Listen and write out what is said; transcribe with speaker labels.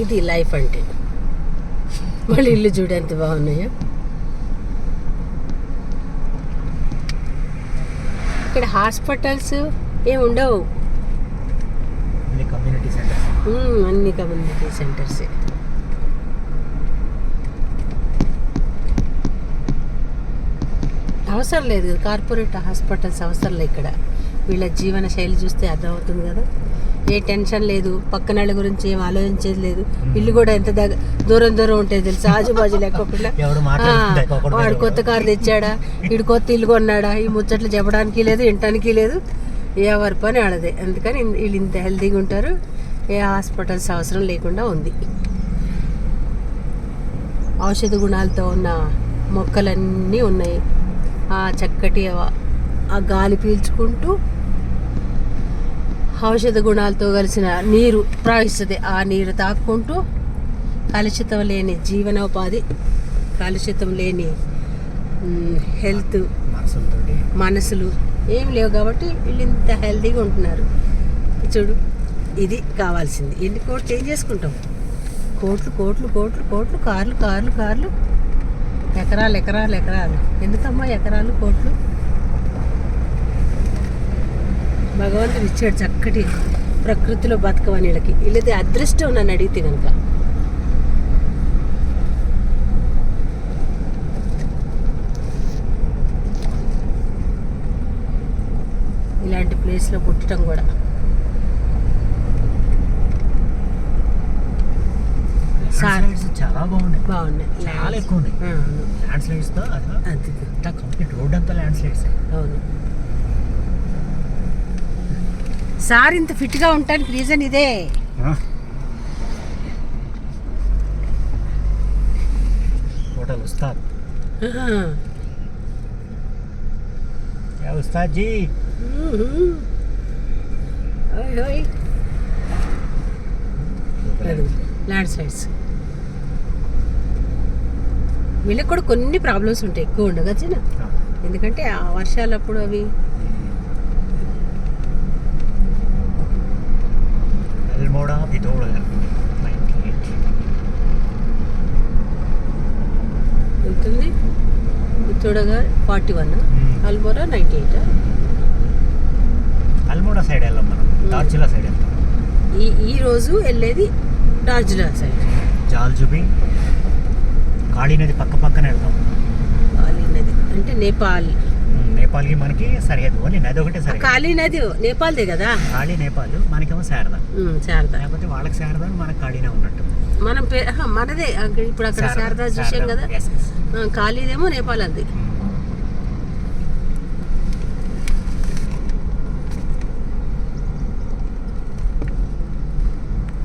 Speaker 1: ఇది లైఫ్ అంటే. మళ్ళీ ఇల్లు చూడు ఎంత బాగున్నాయో. ఇక్కడ హాస్పిటల్స్ ఏమి ఉండవు, అన్ని కమ్యూనిటీ సెంటర్సే. అవసరం లేదు కదా కార్పొరేట్ హాస్పిటల్స్, అవసరం లేదు ఇక్కడ. వీళ్ళ జీవన శైలి చూస్తే అర్థమవుతుంది కదా. ఏ టెన్షన్ లేదు, పక్కన వాళ్ళ గురించి ఏం ఆలోచించేది లేదు. ఇల్లు కూడా ఎంత దూరం ఉంటుంది తెలుసా, ఆజుబాజు లేకుండా. వాడు కొత్త కారు తెచ్చాడా, వీడు కొత్త ఇల్లు కొన్నాడా, ఈ ముచ్చట్లు చెప్పడానికి లేదు, వినటానికి లేదు. ఎవరి పని ఆడదే. అందుకని వీళ్ళు ఇంత హెల్తీగా ఉంటారు. ఏ హాస్పిటల్స్ అవసరం లేకుండా ఉంది. ఔషధ గుణాలతో ఉన్న మొక్కలన్నీ ఉన్నాయి. ఆ చక్కటి ఆ గాలి పీల్చుకుంటూ ఔషధ గుణాలతో కలిసిన నీరు ప్రవహిస్తుంది. ఆ నీరు తాక్కుంటూ కలుషితం లేని జీవనోపాధి, కలుషితం లేని హెల్త్, మనసులు ఏం లేవు కాబట్టి వీళ్ళు ఇంత హెల్తీగా ఉంటున్నారు. చూడు, ఇది కావాల్సింది. ఎన్ని కోట్లు చేంజ్ చేసుకుంటాం, కోట్లు కోట్లు కోట్లు కోట్లు, కార్లు కార్లు కార్లు, ఎకరాలు ఎకరాలు ఎకరాలు. ఎందుకమ్మా ఎకరాలు కోట్లు? భగవంతుడు ఇచ్చాడు చక్కటి ప్రకృతిలో బతకమని వీళ్ళకి. వీళ్ళది అదృష్టం నన్ను అడిగితే కనుక. ఇలాంటి ప్లేస్లో పుట్టడం కూడా.
Speaker 2: చాలా బాగున్నాయి,
Speaker 1: చాలా
Speaker 2: ఎక్కువ ఉన్నాయి. ల్యాండ్ స్లైడ్స్ తో కంప్లీట్ రోడ్ అంతా ల్యాండ్ స్లైడ్స్.
Speaker 1: అవును సార్, ఇంత ఫిట్గా ఉండటానికి రీజన్ ఇదే.
Speaker 2: Hotel Ustad. Ustad ji.
Speaker 1: Landslides వీళ్ళకి కూడా కొన్ని ప్రాబ్లమ్స్ ఉంటాయి, ఎక్కువ ఉండగా చిన్న. ఎందుకంటే ఆ వర్షాలప్పుడు అవి ఉంటుంది. చూడగా 41, అల్మోరా 98.
Speaker 2: అల్మోరా సైడ్ వెళ్ళాం మనం, డార్జిలా సైడ్ వెళ్తాం.
Speaker 1: ఈ రోజు వెళ్ళేది డార్జిలా సైడ్.
Speaker 2: జాల్జుబి, కాళీ నది పక్క పక్కన వెళ్తాం.
Speaker 1: కాళీ నది అంటే
Speaker 2: నేపాల్కి మనకి సరిహద్దు. ఓన్లీ నది ఒకటే సరిహద్దు.
Speaker 1: కాళీ నది నేపాల్దే కదా.
Speaker 2: కాళీ నేపాల్, మనకేమో శారదా. లేకపోతే వాళ్ళకి శారదా, మనకి కాళీనే ఉన్నట్టు.
Speaker 1: మనం మనదే ఇప్పుడు అక్కడ శారదా చూసాం కదా. కాళీదేమో నేపాల్ అది.